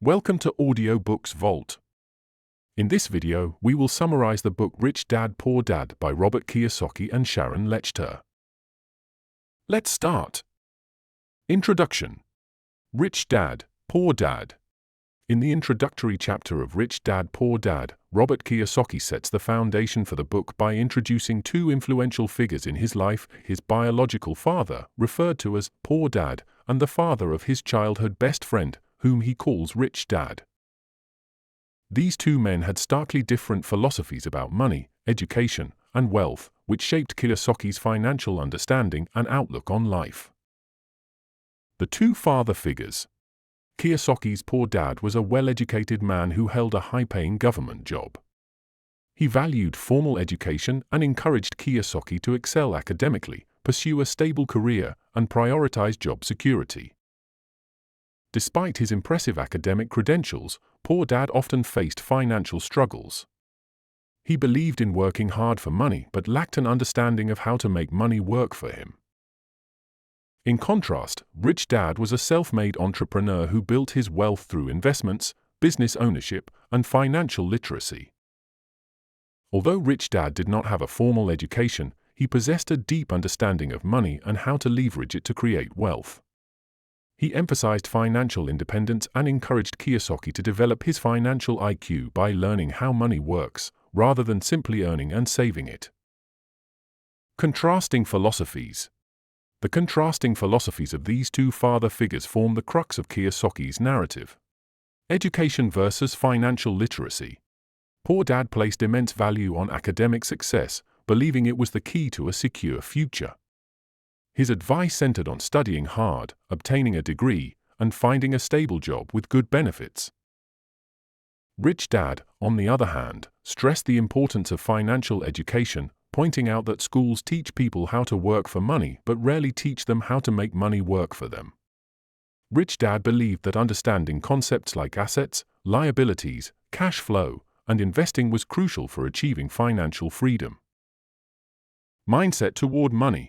Welcome to Audiobooks Vault. In this video, we will summarize the book Rich Dad, Poor Dad by Robert Kiyosaki and Sharon Lechter. Let's start. Introduction. Rich Dad, Poor Dad. In the introductory chapter of Rich Dad, Poor Dad, Robert Kiyosaki sets the foundation for the book by introducing two influential figures in his life: his biological father, referred to as Poor Dad, and the father of his childhood best friend, whom he calls Rich Dad. These two men had starkly different philosophies about money, education, and wealth, which shaped Kiyosaki's financial understanding and outlook on life. The two father figures. Kiyosaki's poor dad was a well-educated man who held a high-paying government job. He valued formal education and encouraged Kiyosaki to excel academically, pursue a stable career, and prioritize job security. Despite his impressive academic credentials, Poor Dad often faced financial struggles. He believed in working hard for money but lacked an understanding of how to make money work for him. In contrast, Rich Dad was a self-made entrepreneur who built his wealth through investments, business ownership, and financial literacy. Although Rich Dad did not have a formal education, he possessed a deep understanding of money and how to leverage it to create wealth. He emphasized financial independence and encouraged Kiyosaki to develop his financial IQ by learning how money works, rather than simply earning and saving it. Contrasting philosophies. The contrasting philosophies of these two father figures form the crux of Kiyosaki's narrative. Education versus financial literacy. Poor Dad placed immense value on academic success, believing it was the key to a secure future. His advice centered on studying hard, obtaining a degree, and finding a stable job with good benefits. Rich Dad, on the other hand, stressed the importance of financial education, pointing out that schools teach people how to work for money but rarely teach them how to make money work for them. Rich Dad believed that understanding concepts like assets, liabilities, cash flow, and investing was crucial for achieving financial freedom. Mindset toward money.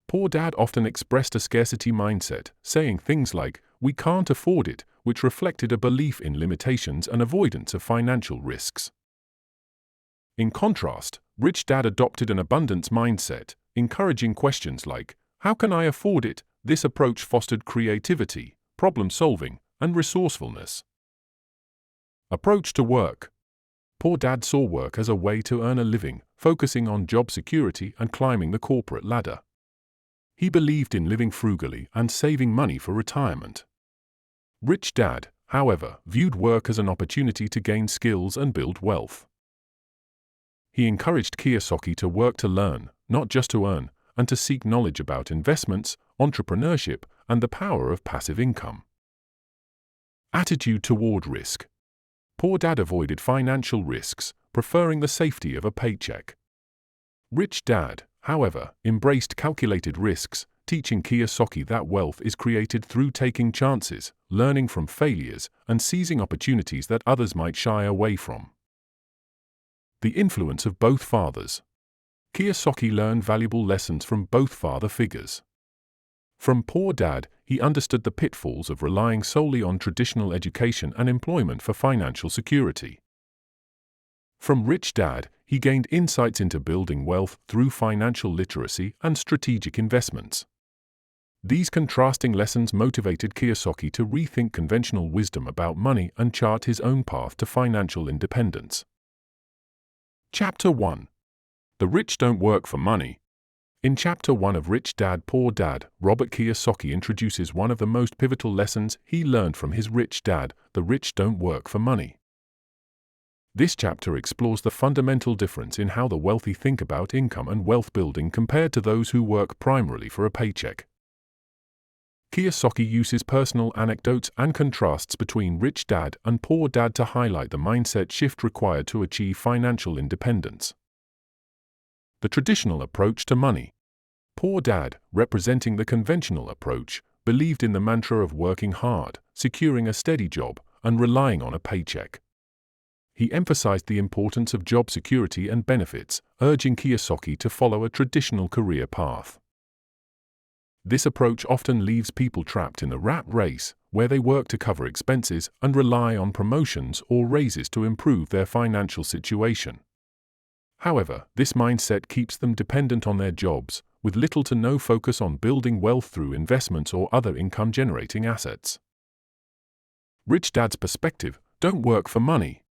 Poor Dad often expressed a scarcity mindset, saying things like, "We can't afford it," which reflected a belief in limitations and avoidance of financial risks. In contrast, Rich Dad adopted an abundance mindset, encouraging questions like, "How can I afford it?" This approach fostered creativity, problem-solving, and resourcefulness. Approach to work. Poor Dad saw work as a way to earn a living, focusing on job security and climbing the corporate ladder. He believed in living frugally and saving money for retirement. Rich Dad, however, viewed work as an opportunity to gain skills and build wealth. He encouraged Kiyosaki to work to learn, not just to earn, and to seek knowledge about investments, entrepreneurship, and the power of passive income. Attitude toward risk. Poor Dad avoided financial risks, preferring the safety of a paycheck. Rich Dad, however, embraced calculated risks, teaching Kiyosaki that wealth is created through taking chances, learning from failures, and seizing opportunities that others might shy away from. The influence of both fathers. Kiyosaki learned valuable lessons from both father figures. From Poor Dad, he understood the pitfalls of relying solely on traditional education and employment for financial security. From Rich Dad, he gained insights into building wealth through financial literacy and strategic investments. These contrasting lessons motivated Kiyosaki to rethink conventional wisdom about money and chart his own path to financial independence. Chapter 1. The Rich Don't Work for Money. In Chapter 1 of Rich Dad, Poor Dad, Robert Kiyosaki introduces one of the most pivotal lessons he learned from his rich dad: the rich don't work for money. This chapter explores the fundamental difference in how the wealthy think about income and wealth building compared to those who work primarily for a paycheck. Kiyosaki uses personal anecdotes and contrasts between Rich Dad and Poor Dad to highlight the mindset shift required to achieve financial independence. The traditional approach to money. Poor Dad, representing the conventional approach, believed in the mantra of working hard, securing a steady job, and relying on a paycheck. He emphasized the importance of job security and benefits, urging Kiyosaki to follow a traditional career path. This approach often leaves people trapped in the rat race, where they work to cover expenses and rely on promotions or raises to improve their financial situation. However, this mindset keeps them dependent on their jobs, with little to no focus on building wealth through investments or other income-generating assets. Rich Dad's perspective: don't work for money.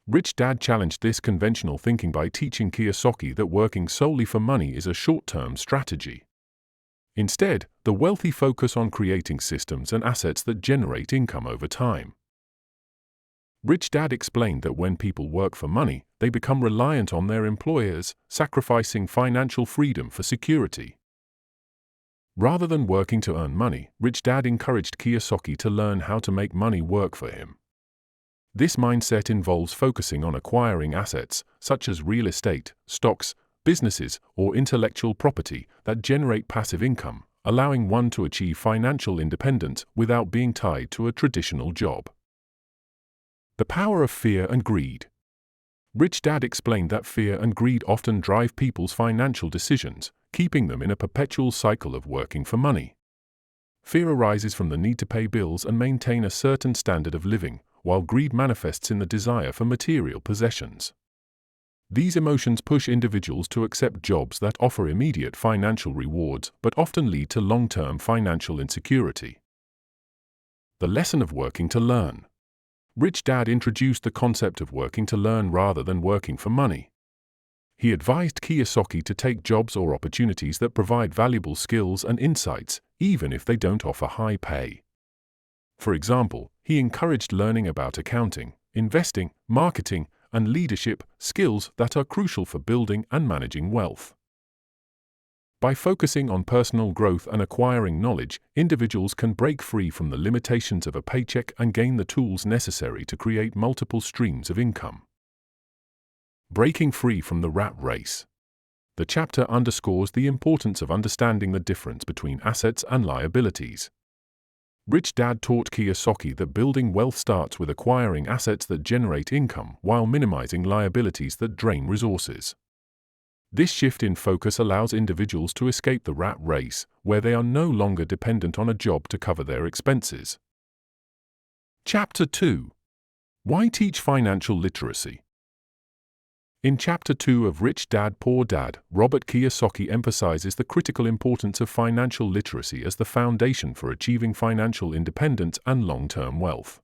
Rich Dad challenged this conventional thinking by teaching Kiyosaki that working solely for money is a short-term strategy. Instead, the wealthy focus on creating systems and assets that generate income over time. Rich Dad explained that when people work for money, they become reliant on their employers, sacrificing financial freedom for security. Rather than working to earn money, Rich Dad encouraged Kiyosaki to learn how to make money work for him. This mindset involves focusing on acquiring assets, such as real estate, stocks, businesses, or intellectual property that generate passive income, allowing one to achieve financial independence without being tied to a traditional job. The power of fear and greed. Rich Dad explained that fear and greed often drive people's financial decisions, keeping them in a perpetual cycle of working for money. Fear arises from the need to pay bills and maintain a certain standard of living, while greed manifests in the desire for material possessions. These emotions push individuals to accept jobs that offer immediate financial rewards but often lead to long-term financial insecurity. The lesson of working to learn. Rich Dad introduced the concept of working to learn rather than working for money. He advised Kiyosaki to take jobs or opportunities that provide valuable skills and insights, even if they don't offer high pay. For example, he encouraged learning about accounting, investing, marketing, and leadership, skills that are crucial for building and managing wealth. By focusing on personal growth and acquiring knowledge, individuals can break free from the limitations of a paycheck and gain the tools necessary to create multiple streams of income. Breaking free from the rat race. The chapter underscores the importance of understanding the difference between assets and liabilities. Rich Dad taught Kiyosaki that building wealth starts with acquiring assets that generate income while minimizing liabilities that drain resources. This shift in focus allows individuals to escape the rat race, where they are no longer dependent on a job to cover their expenses. Chapter 2. Why teach financial literacy? In Chapter 2 of Rich Dad, Poor Dad, Robert Kiyosaki emphasizes the critical importance of financial literacy as the foundation for achieving financial independence and long-term wealth.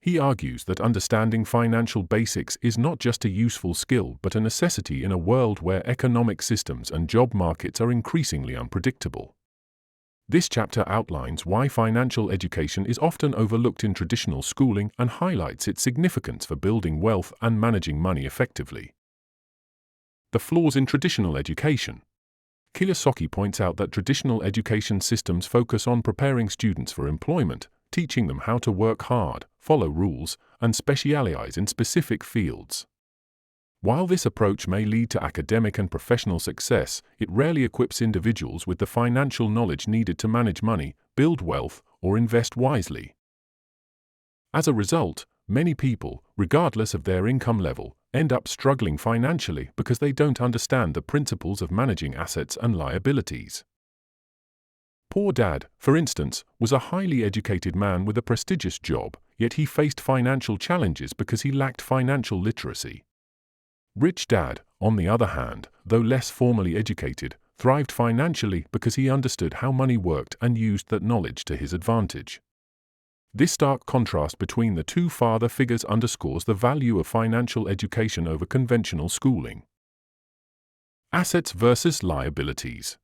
He argues that understanding financial basics is not just a useful skill but a necessity in a world where economic systems and job markets are increasingly unpredictable. This chapter outlines why financial education is often overlooked in traditional schooling and highlights its significance for building wealth and managing money effectively. The flaws in traditional education. Kiyosaki points out that traditional education systems focus on preparing students for employment, teaching them how to work hard, follow rules, and specialize in specific fields. While this approach may lead to academic and professional success, it rarely equips individuals with the financial knowledge needed to manage money, build wealth, or invest wisely. As a result, many people, regardless of their income level, end up struggling financially because they don't understand the principles of managing assets and liabilities. Poor Dad, for instance, was a highly educated man with a prestigious job, yet he faced financial challenges because he lacked financial literacy. Rich Dad, on the other hand, though less formally educated, thrived financially because he understood how money worked and used that knowledge to his advantage. This stark contrast between the two father figures underscores the value of financial education over conventional schooling. Assets versus liabilities.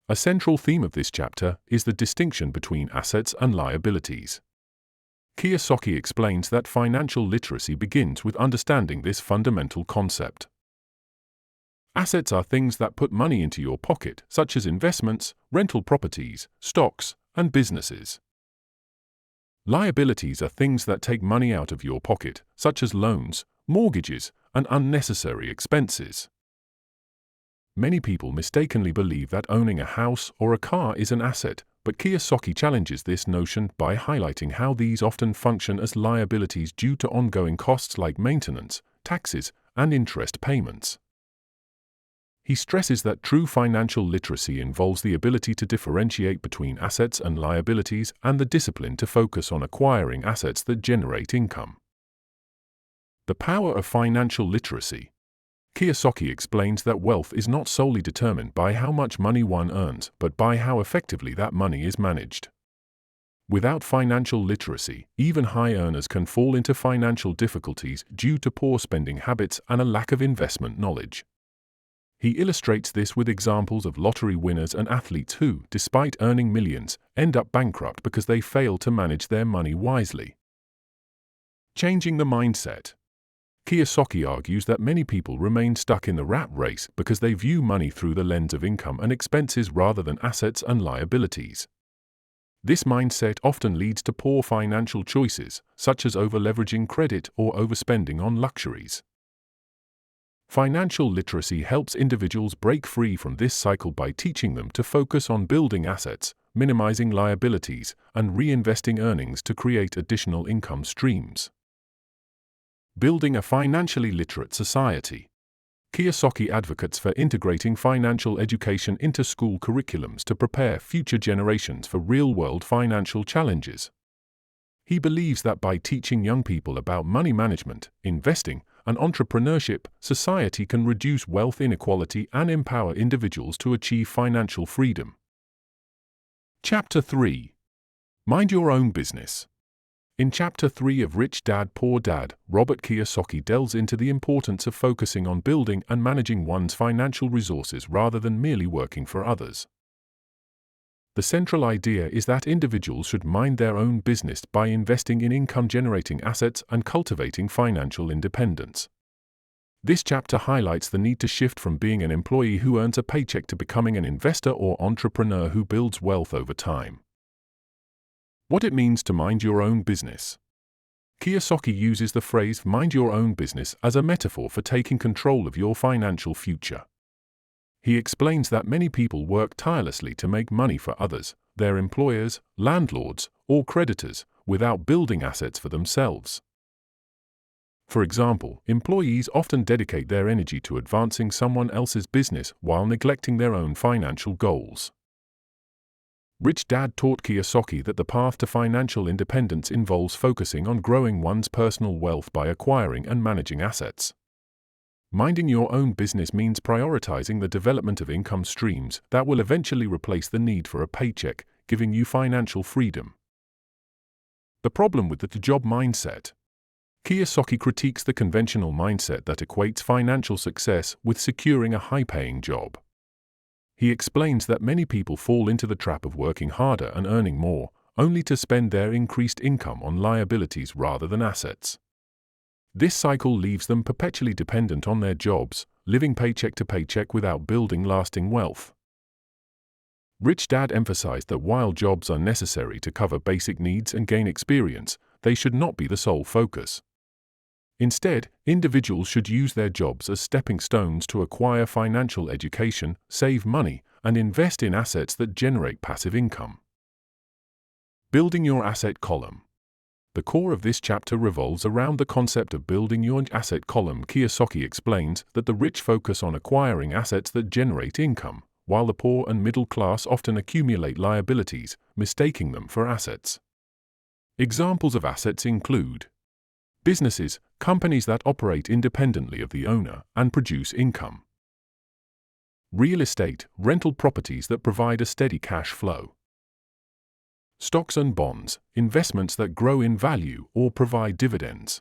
A central theme of this chapter is the distinction between assets and liabilities. Kiyosaki explains that financial literacy begins with understanding this fundamental concept. Assets are things that put money into your pocket, such as investments, rental properties, stocks, and businesses. Liabilities are things that take money out of your pocket, such as loans, mortgages, and unnecessary expenses. Many people mistakenly believe that owning a house or a car is an asset, but Kiyosaki challenges this notion by highlighting how these often function as liabilities due to ongoing costs like maintenance, taxes, and interest payments. He stresses that true financial literacy involves the ability to differentiate between assets and liabilities and the discipline to focus on acquiring assets that generate income. The power of financial literacy. Kiyosaki explains that wealth is not solely determined by how much money one earns, but by how effectively that money is managed. Without financial literacy, even high earners can fall into financial difficulties due to poor spending habits and a lack of investment knowledge. He illustrates this with examples of lottery winners and athletes who, despite earning millions, end up bankrupt because they fail to manage their money wisely. Changing the mindset. Kiyosaki argues that many people remain stuck in the rat race because they view money through the lens of income and expenses rather than assets and liabilities. This mindset often leads to poor financial choices, such as over-leveraging credit or overspending on luxuries. Financial literacy helps individuals break free from this cycle by teaching them to focus on building assets, minimizing liabilities, and reinvesting earnings to create additional income streams. Building a financially literate society. Kiyosaki advocates for integrating financial education into school curriculums to prepare future generations for real-world financial challenges. He believes that by teaching young people about money management, investing, and entrepreneurship, society can reduce wealth inequality and empower individuals to achieve financial freedom. Chapter 3. Mind Your Own Business. In Chapter 3 of Rich Dad, Poor Dad, Robert Kiyosaki delves into the importance of focusing on building and managing one's financial resources rather than merely working for others. The central idea is that individuals should mind their own business by investing in income-generating assets and cultivating financial independence. This chapter highlights the need to shift from being an employee who earns a paycheck to becoming an investor or entrepreneur who builds wealth over time. What it means to mind your own business. Kiyosaki uses the phrase "mind your own business" as a metaphor for taking control of your financial future. He explains that many people work tirelessly to make money for others, their employers, landlords, or creditors, without building assets for themselves. For example, employees often dedicate their energy to advancing someone else's business while neglecting their own financial goals. Rich Dad taught Kiyosaki that the path to financial independence involves focusing on growing one's personal wealth by acquiring and managing assets. Minding your own business means prioritizing the development of income streams that will eventually replace the need for a paycheck, giving you financial freedom. The problem with the job mindset. Kiyosaki critiques the conventional mindset that equates financial success with securing a high-paying job. He explains that many people fall into the trap of working harder and earning more, only to spend their increased income on liabilities rather than assets. This cycle leaves them perpetually dependent on their jobs, living paycheck to paycheck without building lasting wealth. Rich Dad emphasized that while jobs are necessary to cover basic needs and gain experience, they should not be the sole focus. Instead, individuals should use their jobs as stepping stones to acquire financial education, save money, and invest in assets that generate passive income. Building your asset column. The core of this chapter revolves around the concept of building your asset column. Kiyosaki explains that the rich focus on acquiring assets that generate income, while the poor and middle class often accumulate liabilities, mistaking them for assets. Examples of assets include businesses, companies that operate independently of the owner and produce income. Real estate, rental properties that provide a steady cash flow. Stocks and bonds, investments that grow in value or provide dividends.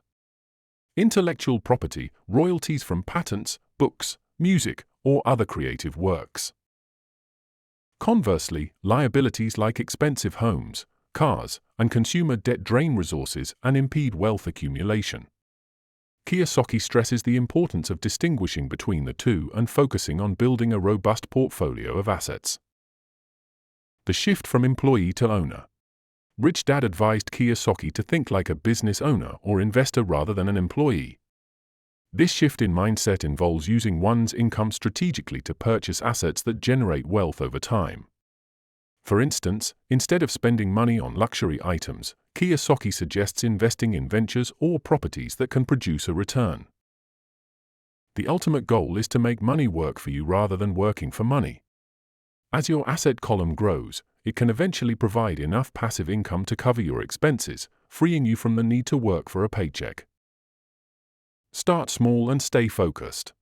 Intellectual property, royalties from patents, books, music, or other creative works. Conversely, liabilities like expensive homes, cars, and consumer debt drain resources and impede wealth accumulation. Kiyosaki stresses the importance of distinguishing between the two and focusing on building a robust portfolio of assets. The shift from employee to owner. Rich Dad advised Kiyosaki to think like a business owner or investor rather than an employee. This shift in mindset involves using one's income strategically to purchase assets that generate wealth over time. For instance, instead of spending money on luxury items, Kiyosaki suggests investing in ventures or properties that can produce a return. The ultimate goal is to make money work for you rather than working for money. As your asset column grows, it can eventually provide enough passive income to cover your expenses, freeing you from the need to work for a paycheck. Start small and stay focused.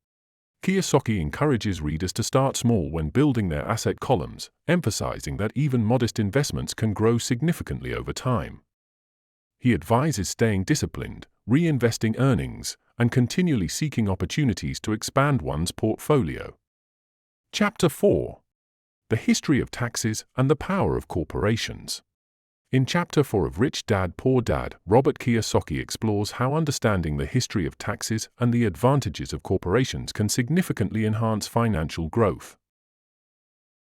Kiyosaki encourages readers to start small when building their asset columns, emphasizing that even modest investments can grow significantly over time. He advises staying disciplined, reinvesting earnings, and continually seeking opportunities to expand one's portfolio. Chapter 4. The History of Taxes and the Power of Corporations. In Chapter 4 of Rich Dad, Poor Dad, Robert Kiyosaki explores how understanding the history of taxes and the advantages of corporations can significantly enhance financial growth.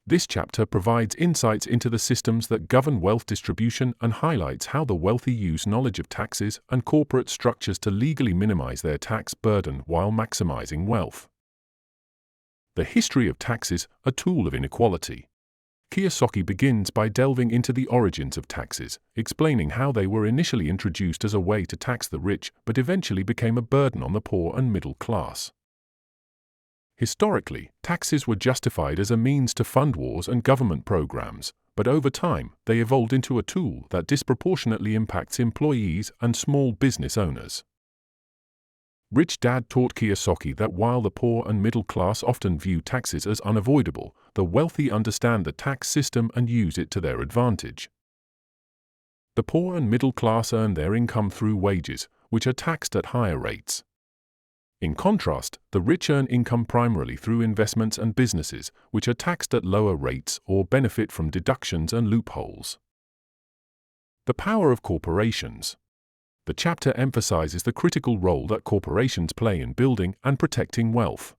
This chapter provides insights into the systems that govern wealth distribution and highlights how the wealthy use knowledge of taxes and corporate structures to legally minimize their tax burden while maximizing wealth. The history of taxes, a tool of inequality. Kiyosaki begins by delving into the origins of taxes, explaining how they were initially introduced as a way to tax the rich but eventually became a burden on the poor and middle class. Historically, taxes were justified as a means to fund wars and government programs, but over time, they evolved into a tool that disproportionately impacts employees and small business owners. Rich Dad taught Kiyosaki that while the poor and middle class often view taxes as unavoidable, the wealthy understand the tax system and use it to their advantage. The poor and middle class earn their income through wages, which are taxed at higher rates. In contrast, the rich earn income primarily through investments and businesses, which are taxed at lower rates or benefit from deductions and loopholes. The power of corporations. The chapter emphasizes the critical role that corporations play in building and protecting wealth.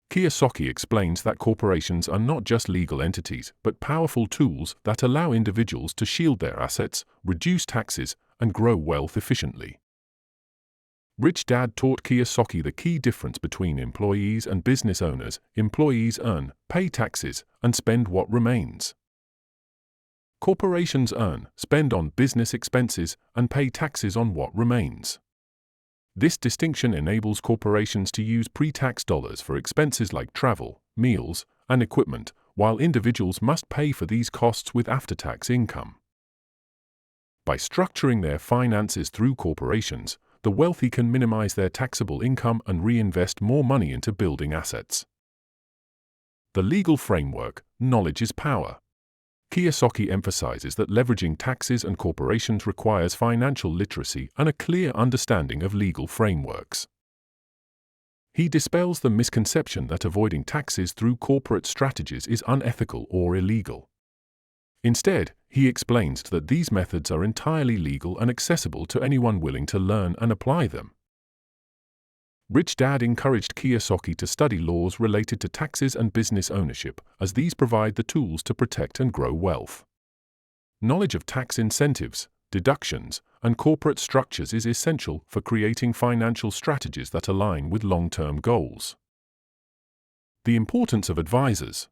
Kiyosaki explains that corporations are not just legal entities, but powerful tools that allow individuals to shield their assets, reduce taxes, and grow wealth efficiently. Rich Dad taught Kiyosaki the key difference between employees and business owners. Employees earn, pay taxes, and spend what remains. Corporations earn, spend on business expenses, and pay taxes on what remains. This distinction enables corporations to use pre-tax dollars for expenses like travel, meals, and equipment, while individuals must pay for these costs with after-tax income. By structuring their finances through corporations, the wealthy can minimize their taxable income and reinvest more money into building assets. The legal framework, knowledge is power. Kiyosaki emphasizes that leveraging taxes and corporations requires financial literacy and a clear understanding of legal frameworks. He dispels the misconception that avoiding taxes through corporate strategies is unethical or illegal. Instead, he explains that these methods are entirely legal and accessible to anyone willing to learn and apply them. Rich Dad encouraged Kiyosaki to study laws related to taxes and business ownership, as these provide the tools to protect and grow wealth. Knowledge of tax incentives, deductions, and corporate structures is essential for creating financial strategies that align with long-term goals. The importance of advisors.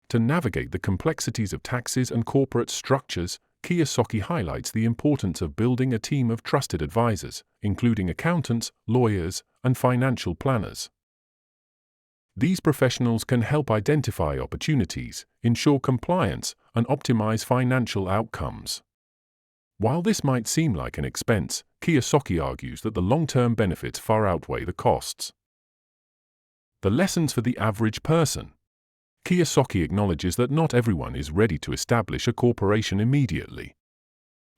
To navigate the complexities of taxes and corporate structures, Kiyosaki highlights the importance of building a team of trusted advisors, including accountants, lawyers, and financial planners. These professionals can help identify opportunities, ensure compliance, and optimize financial outcomes. While this might seem like an expense, Kiyosaki argues that the long-term benefits far outweigh the costs. The lessons for the average person. Kiyosaki acknowledges that not everyone is ready to establish a corporation immediately.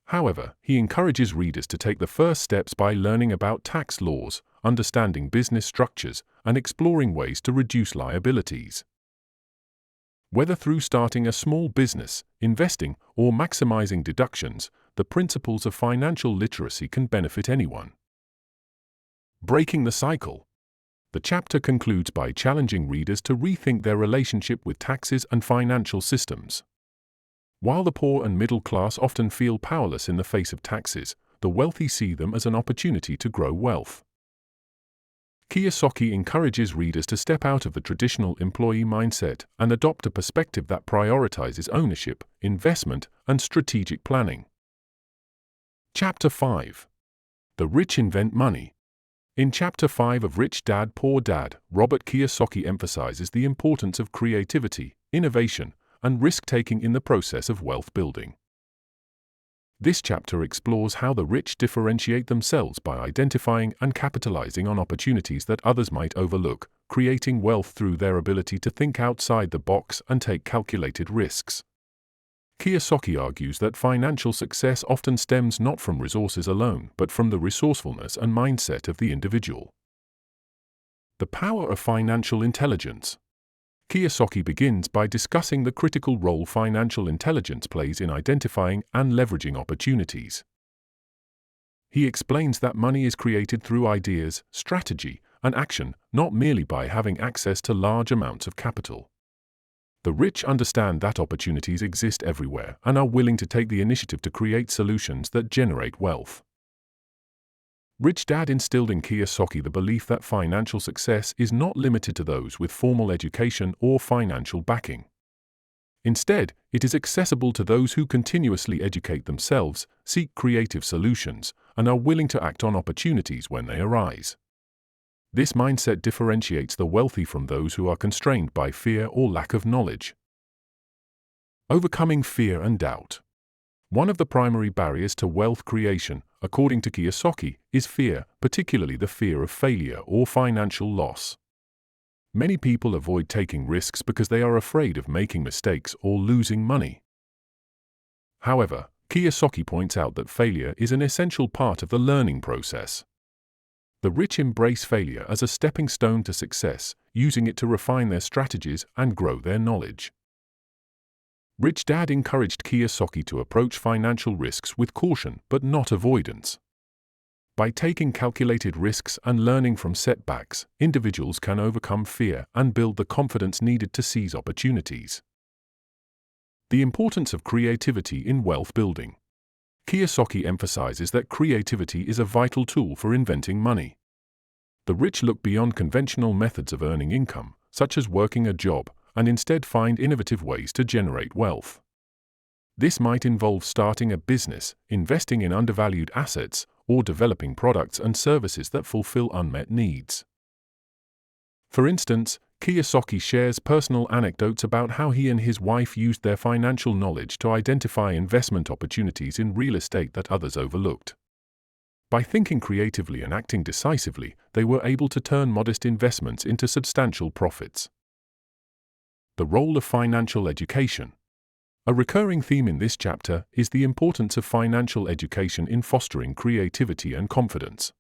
However, he encourages readers to take the first steps by learning about tax laws, understanding business structures, and exploring ways to reduce liabilities. Whether through starting a small business, investing, or maximizing deductions, the principles of financial literacy can benefit anyone. Breaking the cycle. The chapter concludes by challenging readers to rethink their relationship with taxes and financial systems. While the poor and middle class often feel powerless in the face of taxes, the wealthy see them as an opportunity to grow wealth. Kiyosaki encourages readers to step out of the traditional employee mindset and adopt a perspective that prioritizes ownership, investment, and strategic planning. Chapter 5. The Rich Invent Money. In Chapter 5 of Rich Dad, Poor Dad, Robert Kiyosaki emphasizes the importance of creativity, innovation, and risk-taking in the process of wealth building. This chapter explores how the rich differentiate themselves by identifying and capitalizing on opportunities that others might overlook, creating wealth through their ability to think outside the box and take calculated risks. Kiyosaki argues that financial success often stems not from resources alone, but from the resourcefulness and mindset of the individual. The power of financial intelligence. Kiyosaki begins by discussing the critical role financial intelligence plays in identifying and leveraging opportunities. He explains that money is created through ideas, strategy, and action, not merely by having access to large amounts of capital. The rich understand that opportunities exist everywhere and are willing to take the initiative to create solutions that generate wealth. Rich Dad instilled in Kiyosaki the belief that financial success is not limited to those with formal education or financial backing. Instead, it is accessible to those who continuously educate themselves, seek creative solutions, and are willing to act on opportunities when they arise. This mindset differentiates the wealthy from those who are constrained by fear or lack of knowledge. Overcoming fear and doubt. One of the primary barriers to wealth creation, according to Kiyosaki, is fear, particularly the fear of failure or financial loss. Many people avoid taking risks because they are afraid of making mistakes or losing money. However, Kiyosaki points out that failure is an essential part of the learning process. The rich embrace failure as a stepping stone to success, using it to refine their strategies and grow their knowledge. Rich Dad encouraged Kiyosaki to approach financial risks with caution but not avoidance. By taking calculated risks and learning from setbacks, individuals can overcome fear and build the confidence needed to seize opportunities. The importance of creativity in wealth building. Kiyosaki emphasizes that creativity is a vital tool for inventing money. The rich look beyond conventional methods of earning income, such as working a job, and instead find innovative ways to generate wealth. This might involve starting a business, investing in undervalued assets, or developing products and services that fulfill unmet needs. For instance, Kiyosaki shares personal anecdotes about how he and his wife used their financial knowledge to identify investment opportunities in real estate that others overlooked. By thinking creatively and acting decisively, they were able to turn modest investments into substantial profits. The role of financial education. A recurring theme in this chapter is the importance of financial education in fostering creativity and confidence.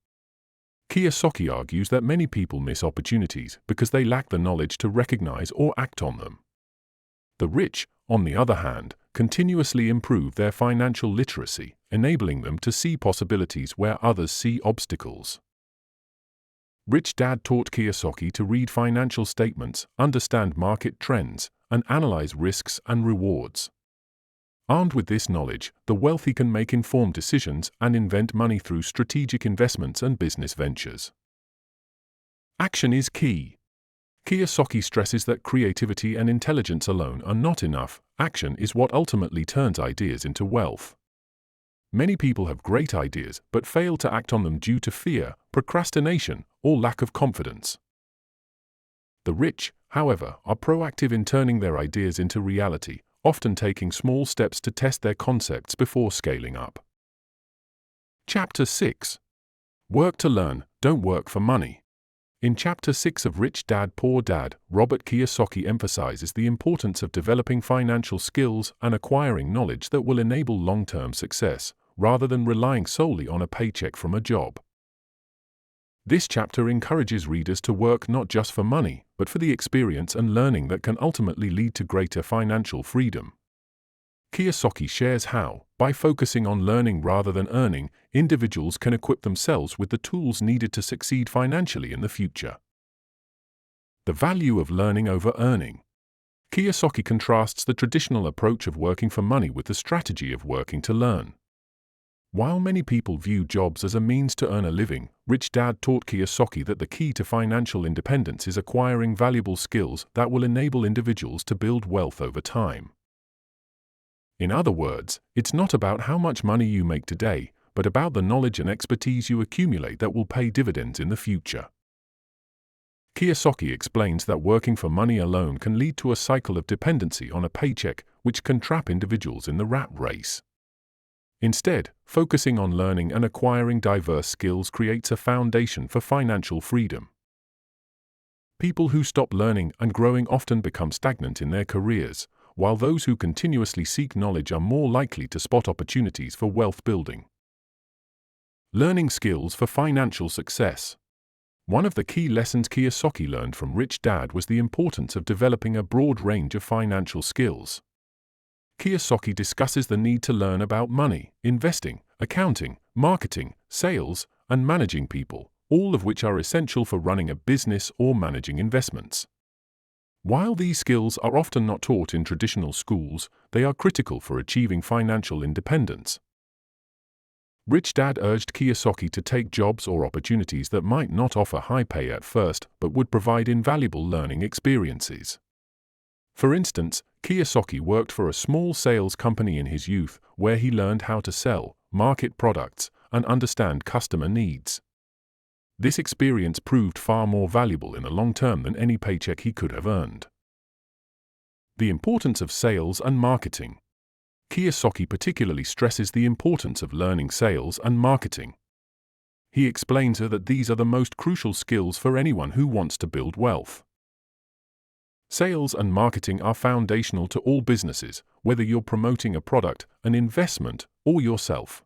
Kiyosaki argues that many people miss opportunities because they lack the knowledge to recognize or act on them. The rich, on the other hand, continuously improve their financial literacy, enabling them to see possibilities where others see obstacles. Rich Dad taught Kiyosaki to read financial statements, understand market trends, and analyze risks and rewards. Armed with this knowledge, the wealthy can make informed decisions and invent money through strategic investments and business ventures. Action is key. Kiyosaki stresses that creativity and intelligence alone are not enough. Action is what ultimately turns ideas into wealth. Many people have great ideas but fail to act on them due to fear, procrastination, or lack of confidence. The rich, however, are proactive in turning their ideas into reality, often taking small steps to test their concepts before scaling up. Chapter 6. Work to learn, don't work for money. In Chapter 6 of Rich Dad, Poor Dad, Robert Kiyosaki emphasizes the importance of developing financial skills and acquiring knowledge that will enable long-term success, rather than relying solely on a paycheck from a job. This chapter encourages readers to work not just for money, but for the experience and learning that can ultimately lead to greater financial freedom. Kiyosaki shares how, by focusing on learning rather than earning, individuals can equip themselves with the tools needed to succeed financially in the future. The value of learning over earning. Kiyosaki contrasts the traditional approach of working for money with the strategy of working to learn. While many people view jobs as a means to earn a living, Rich Dad taught Kiyosaki that the key to financial independence is acquiring valuable skills that will enable individuals to build wealth over time. In other words, it's not about how much money you make today, but about the knowledge and expertise you accumulate that will pay dividends in the future. Kiyosaki explains that working for money alone can lead to a cycle of dependency on a paycheck, which can trap individuals in the rat race. Instead, focusing on learning and acquiring diverse skills creates a foundation for financial freedom. People who stop learning and growing often become stagnant in their careers, while those who continuously seek knowledge are more likely to spot opportunities for wealth building. Learning skills for financial success. One of the key lessons Kiyosaki learned from Rich Dad was the importance of developing a broad range of financial skills. Kiyosaki discusses the need to learn about money, investing, accounting, marketing, sales, and managing people, all of which are essential for running a business or managing investments. While these skills are often not taught in traditional schools, they are critical for achieving financial independence. Rich Dad urged Kiyosaki to take jobs or opportunities that might not offer high pay at first but would provide invaluable learning experiences. For instance, Kiyosaki worked for a small sales company in his youth where he learned how to sell, market products, and understand customer needs. This experience proved far more valuable in the long term than any paycheck he could have earned. The importance of sales and marketing. Kiyosaki particularly stresses the importance of learning sales and marketing. He explains that these are the most crucial skills for anyone who wants to build wealth. Sales and marketing are foundational to all businesses, whether you're promoting a product, an investment, or yourself.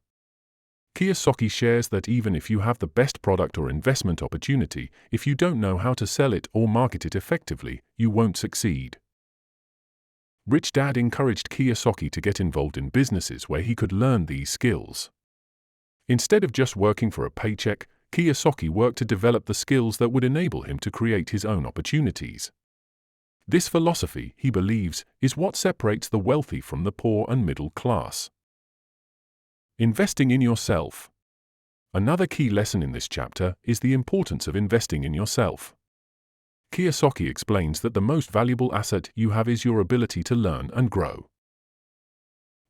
Kiyosaki shares that even if you have the best product or investment opportunity, if you don't know how to sell it or market it effectively, you won't succeed. Rich Dad encouraged Kiyosaki to get involved in businesses where he could learn these skills. Instead of just working for a paycheck, Kiyosaki worked to develop the skills that would enable him to create his own opportunities. This philosophy, he believes, is what separates the wealthy from the poor and middle class. Investing in yourself. Another key lesson in this chapter is the importance of investing in yourself. Kiyosaki explains that the most valuable asset you have is your ability to learn and grow.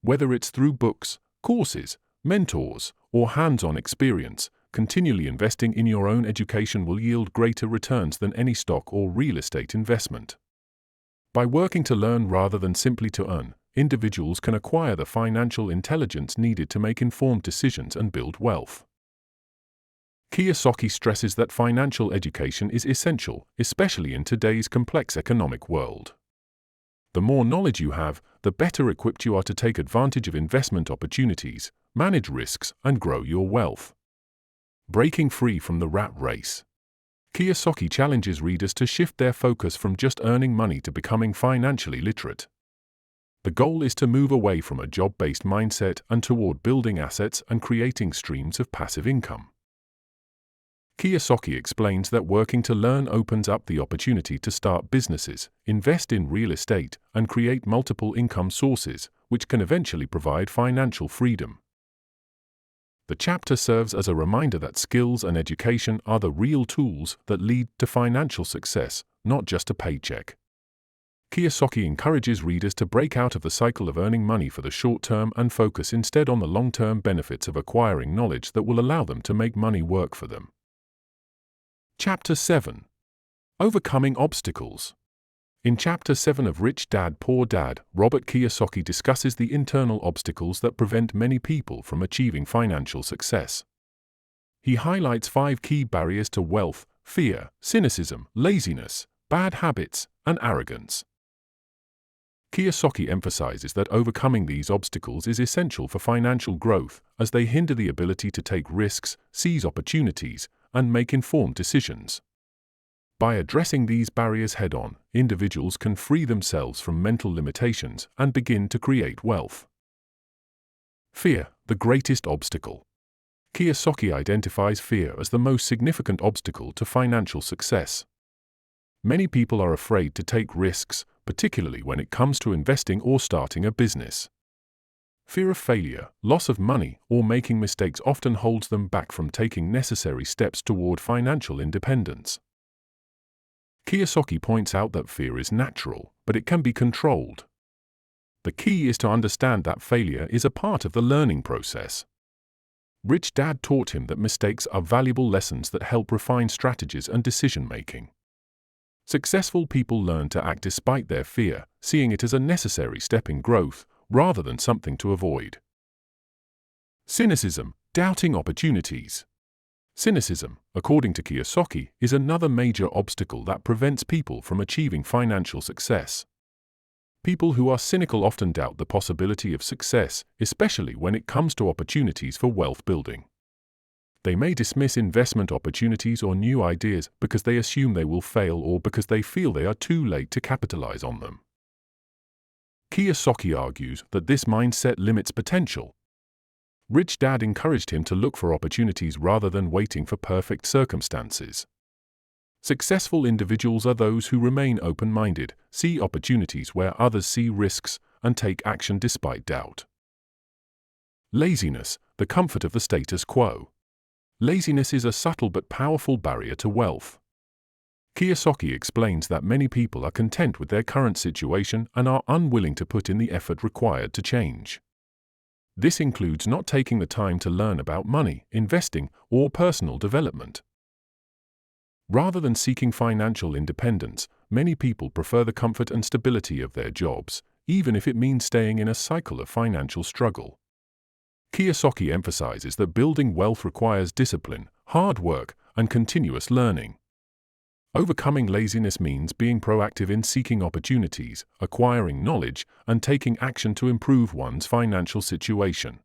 Whether it's through books, courses, mentors, or hands-on experience, continually investing in your own education will yield greater returns than any stock or real estate investment. By working to learn rather than simply to earn, individuals can acquire the financial intelligence needed to make informed decisions and build wealth. Kiyosaki stresses that financial education is essential, especially in today's complex economic world. The more knowledge you have, the better equipped you are to take advantage of investment opportunities, manage risks, and grow your wealth. Breaking free from the rat race. Kiyosaki challenges readers to shift their focus from just earning money to becoming financially literate. The goal is to move away from a job-based mindset and toward building assets and creating streams of passive income. Kiyosaki explains that working to learn opens up the opportunity to start businesses, invest in real estate, and create multiple income sources, which can eventually provide financial freedom. The chapter serves as a reminder that skills and education are the real tools that lead to financial success, not just a paycheck. Kiyosaki encourages readers to break out of the cycle of earning money for the short term and focus instead on the long-term benefits of acquiring knowledge that will allow them to make money work for them. Chapter 7. Overcoming Obstacles. In Chapter 7 of Rich Dad, Poor Dad, Robert Kiyosaki discusses the internal obstacles that prevent many people from achieving financial success. He highlights 5 key barriers to wealth: fear, cynicism, laziness, bad habits, and arrogance. Kiyosaki emphasizes that overcoming these obstacles is essential for financial growth, as they hinder the ability to take risks, seize opportunities, and make informed decisions. By addressing these barriers head-on, individuals can free themselves from mental limitations and begin to create wealth. Fear, the greatest obstacle. Kiyosaki identifies fear as the most significant obstacle to financial success. Many people are afraid to take risks, particularly when it comes to investing or starting a business. Fear of failure, loss of money, or making mistakes often holds them back from taking necessary steps toward financial independence. Kiyosaki points out that fear is natural, but it can be controlled. The key is to understand that failure is a part of the learning process. Rich Dad taught him that mistakes are valuable lessons that help refine strategies and decision-making. Successful people learn to act despite their fear, seeing it as a necessary step in growth, rather than something to avoid. Cynicism, doubting opportunities. Cynicism, according to Kiyosaki, is another major obstacle that prevents people from achieving financial success. People who are cynical often doubt the possibility of success, especially when it comes to opportunities for wealth building. They may dismiss investment opportunities or new ideas because they assume they will fail or because they feel they are too late to capitalize on them. Kiyosaki argues that this mindset limits potential. Rich Dad encouraged him to look for opportunities rather than waiting for perfect circumstances. Successful individuals are those who remain open-minded, see opportunities where others see risks, and take action despite doubt. Laziness, the comfort of the status quo. Laziness is a subtle but powerful barrier to wealth. Kiyosaki explains that many people are content with their current situation and are unwilling to put in the effort required to change. This includes not taking the time to learn about money, investing, or personal development. Rather than seeking financial independence, many people prefer the comfort and stability of their jobs, even if it means staying in a cycle of financial struggle. Kiyosaki emphasizes that building wealth requires discipline, hard work, and continuous learning. Overcoming laziness means being proactive in seeking opportunities, acquiring knowledge, and taking action to improve one's financial situation.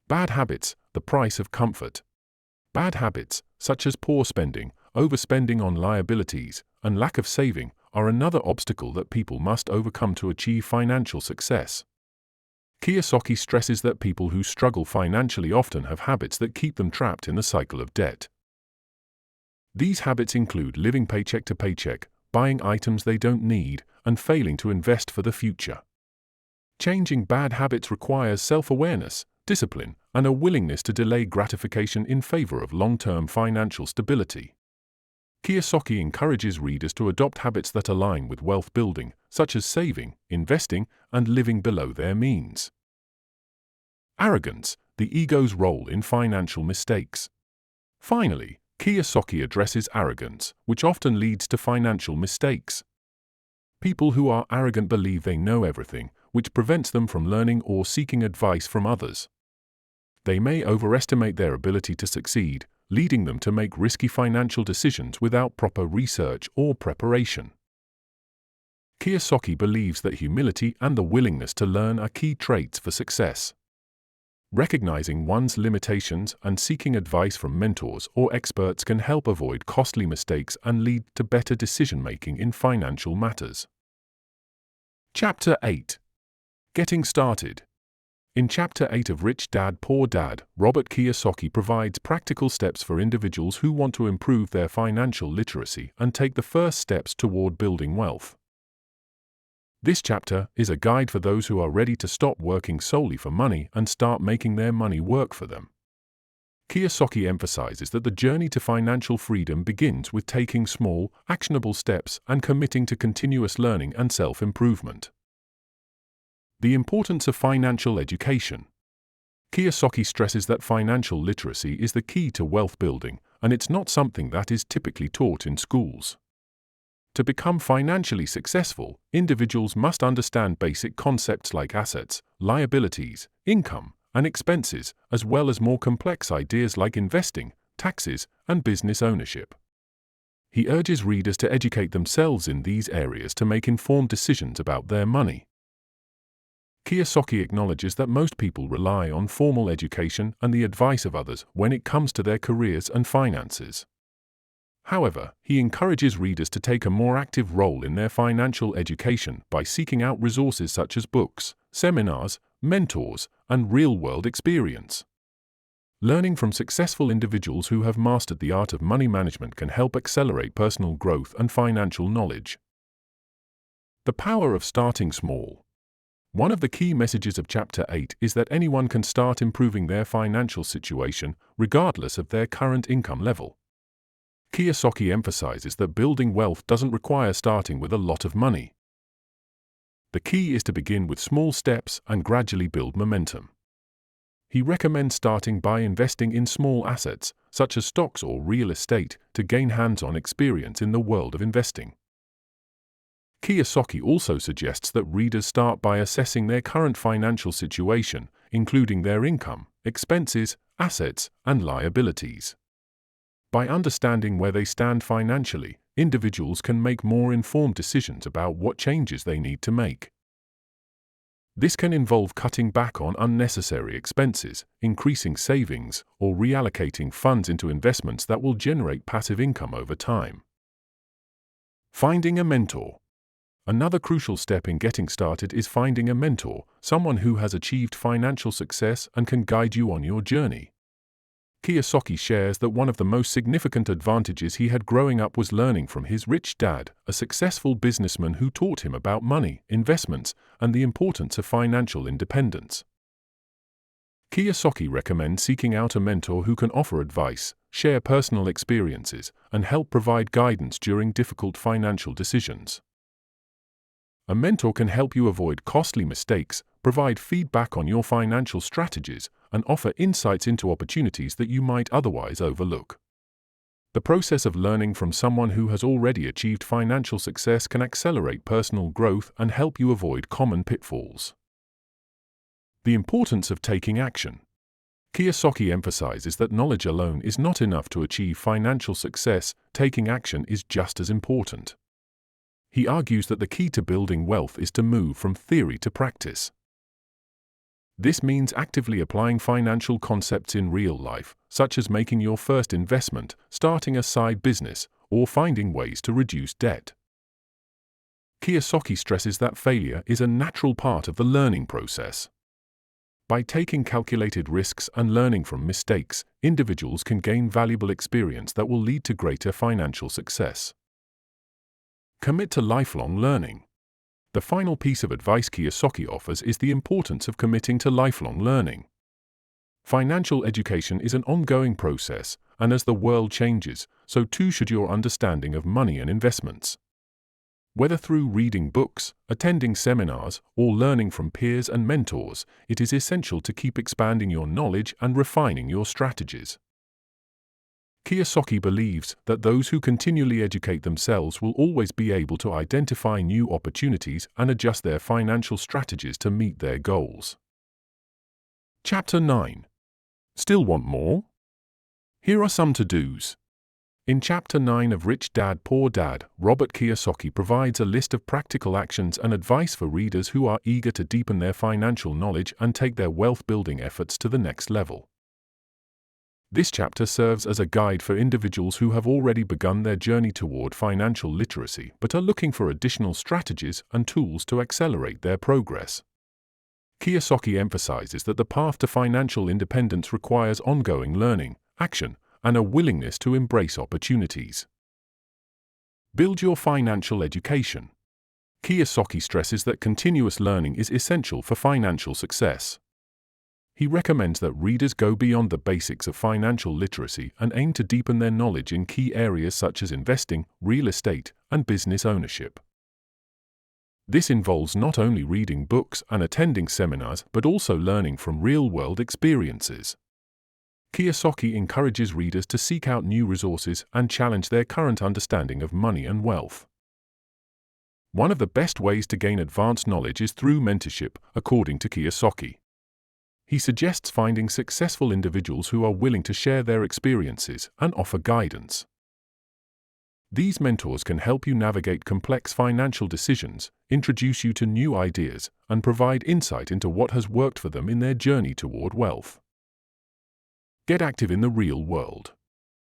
Bad habits, the price of comfort. Bad habits, such as poor spending, overspending on liabilities, and lack of saving, are another obstacle that people must overcome to achieve financial success. Kiyosaki stresses that people who struggle financially often have habits that keep them trapped in the cycle of debt. These habits include living paycheck to paycheck, buying items they don't need, and failing to invest for the future. Changing bad habits requires self-awareness, discipline, and a willingness to delay gratification in favor of long-term financial stability. Kiyosaki encourages readers to adopt habits that align with wealth building, such as saving, investing, and living below their means. Arrogance, the ego's role in financial mistakes. Finally, Kiyosaki addresses arrogance, which often leads to financial mistakes. People who are arrogant believe they know everything, which prevents them from learning or seeking advice from others. They may overestimate their ability to succeed, leading them to make risky financial decisions without proper research or preparation. Kiyosaki believes that humility and the willingness to learn are key traits for success. Recognizing one's limitations and seeking advice from mentors or experts can help avoid costly mistakes and lead to better decision-making in financial matters. Chapter 8. Getting Started. In Chapter 8 of Rich Dad, Poor Dad, Robert Kiyosaki provides practical steps for individuals who want to improve their financial literacy and take the first steps toward building wealth. This chapter is a guide for those who are ready to stop working solely for money and start making their money work for them. Kiyosaki emphasizes that the journey to financial freedom begins with taking small, actionable steps and committing to continuous learning and self-improvement. The importance of financial education. Kiyosaki stresses that financial literacy is the key to wealth building, and it's not something that is typically taught in schools. To become financially successful, individuals must understand basic concepts like assets, liabilities, income, and expenses, as well as more complex ideas like investing, taxes, and business ownership. He urges readers to educate themselves in these areas to make informed decisions about their money. Kiyosaki acknowledges that most people rely on formal education and the advice of others when it comes to their careers and finances. However, he encourages readers to take a more active role in their financial education by seeking out resources such as books, seminars, mentors, and real-world experience. Learning from successful individuals who have mastered the art of money management can help accelerate personal growth and financial knowledge. The power of starting small. One of the key messages of Chapter 8 is that anyone can start improving their financial situation, regardless of their current income level. Kiyosaki emphasizes that building wealth doesn't require starting with a lot of money. The key is to begin with small steps and gradually build momentum. He recommends starting by investing in small assets, such as stocks or real estate, to gain hands-on experience in the world of investing. Kiyosaki also suggests that readers start by assessing their current financial situation, including their income, expenses, assets, and liabilities. By understanding where they stand financially, individuals can make more informed decisions about what changes they need to make. This can involve cutting back on unnecessary expenses, increasing savings, or reallocating funds into investments that will generate passive income over time. Finding a mentor. Another crucial step in getting started is finding a mentor, someone who has achieved financial success and can guide you on your journey. Kiyosaki shares that one of the most significant advantages he had growing up was learning from his rich dad, a successful businessman who taught him about money, investments, and the importance of financial independence. Kiyosaki recommends seeking out a mentor who can offer advice, share personal experiences, and help provide guidance during difficult financial decisions. A mentor can help you avoid costly mistakes, provide feedback on your financial strategies, and offer insights into opportunities that you might otherwise overlook. The process of learning from someone who has already achieved financial success can accelerate personal growth and help you avoid common pitfalls. The importance of taking action. Kiyosaki emphasizes that knowledge alone is not enough to achieve financial success. Taking action is just as important. He argues that the key to building wealth is to move from theory to practice. This means actively applying financial concepts in real life, such as making your first investment, starting a side business, or finding ways to reduce debt. Kiyosaki stresses that failure is a natural part of the learning process. By taking calculated risks and learning from mistakes, individuals can gain valuable experience that will lead to greater financial success. Commit to lifelong learning. The final piece of advice Kiyosaki offers is the importance of committing to lifelong learning. Financial education is an ongoing process, and as the world changes, so too should your understanding of money and investments. Whether through reading books, attending seminars, or learning from peers and mentors, it is essential to keep expanding your knowledge and refining your strategies. Kiyosaki believes that those who continually educate themselves will always be able to identify new opportunities and adjust their financial strategies to meet their goals. Chapter 9. Still want more? Here are some to-dos. In Chapter 9 of Rich Dad, Poor Dad, Robert Kiyosaki provides a list of practical actions and advice for readers who are eager to deepen their financial knowledge and take their wealth-building efforts to the next level. This chapter serves as a guide for individuals who have already begun their journey toward financial literacy but are looking for additional strategies and tools to accelerate their progress. Kiyosaki emphasizes that the path to financial independence requires ongoing learning, action, and a willingness to embrace opportunities. Build your financial education. Kiyosaki stresses that continuous learning is essential for financial success. He recommends that readers go beyond the basics of financial literacy and aim to deepen their knowledge in key areas such as investing, real estate, and business ownership. This involves not only reading books and attending seminars but also learning from real-world experiences. Kiyosaki encourages readers to seek out new resources and challenge their current understanding of money and wealth. One of the best ways to gain advanced knowledge is through mentorship, according to Kiyosaki. He suggests finding successful individuals who are willing to share their experiences and offer guidance. These mentors can help you navigate complex financial decisions, introduce you to new ideas, and provide insight into what has worked for them in their journey toward wealth. Get active in the real world.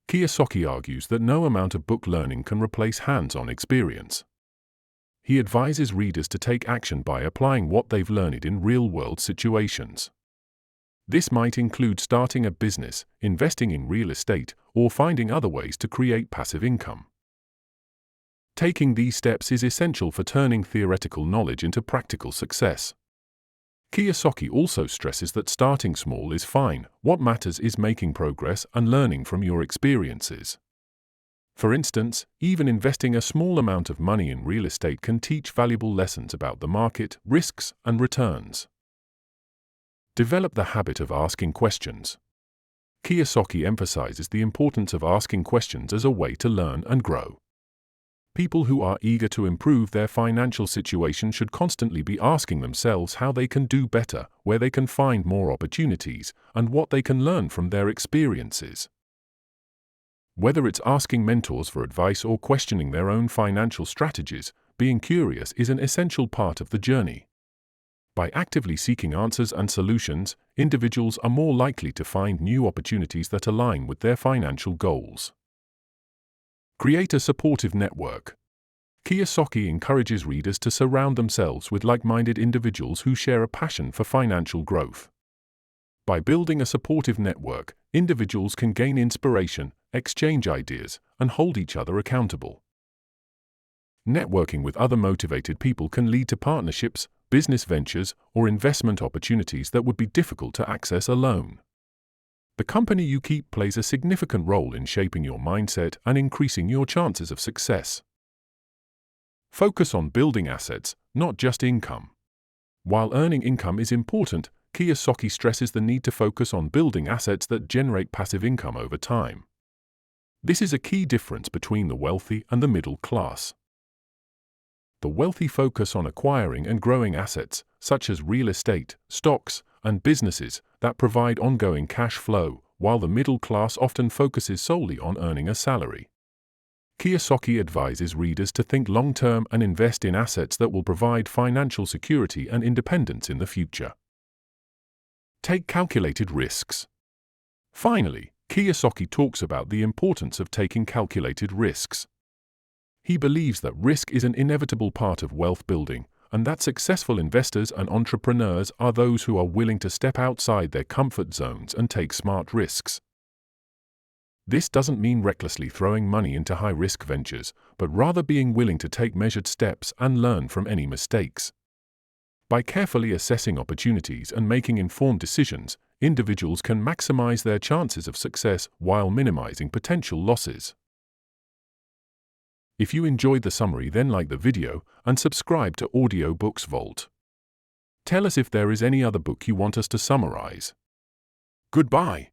Kiyosaki argues that no amount of book learning can replace hands-on experience. He advises readers to take action by applying what they've learned in real-world situations. This might include starting a business, investing in real estate, or finding other ways to create passive income. Taking these steps is essential for turning theoretical knowledge into practical success. Kiyosaki also stresses that starting small is fine. What matters is making progress and learning from your experiences. For instance, even investing a small amount of money in real estate can teach valuable lessons about the market, risks, and returns. Develop the habit of asking questions. Kiyosaki emphasizes the importance of asking questions as a way to learn and grow. People who are eager to improve their financial situation should constantly be asking themselves how they can do better, where they can find more opportunities, and what they can learn from their experiences. Whether it's asking mentors for advice or questioning their own financial strategies, being curious is an essential part of the journey. By actively seeking answers and solutions, individuals are more likely to find new opportunities that align with their financial goals. Create a supportive network. Kiyosaki encourages readers to surround themselves with like-minded individuals who share a passion for financial growth. By building a supportive network, individuals can gain inspiration, exchange ideas, and hold each other accountable. Networking with other motivated people can lead to partnerships, business ventures, or investment opportunities that would be difficult to access alone. The company you keep plays a significant role in shaping your mindset and increasing your chances of success. Focus on building assets, not just income. While earning income is important, Kiyosaki stresses the need to focus on building assets that generate passive income over time. This is a key difference between the wealthy and the middle class. The wealthy focus on acquiring and growing assets, such as real estate, stocks, and businesses that provide ongoing cash flow, while the middle class often focuses solely on earning a salary. Kiyosaki advises readers to think long-term and invest in assets that will provide financial security and independence in the future. Take calculated risks. Finally, Kiyosaki talks about the importance of taking calculated risks. He believes that risk is an inevitable part of wealth building, and that successful investors and entrepreneurs are those who are willing to step outside their comfort zones and take smart risks. This doesn't mean recklessly throwing money into high-risk ventures, but rather being willing to take measured steps and learn from any mistakes. By carefully assessing opportunities and making informed decisions, individuals can maximize their chances of success while minimizing potential losses. If you enjoyed the summary, then like the video and subscribe to Audiobooks Vault. Tell us if there is any other book you want us to summarize. Goodbye.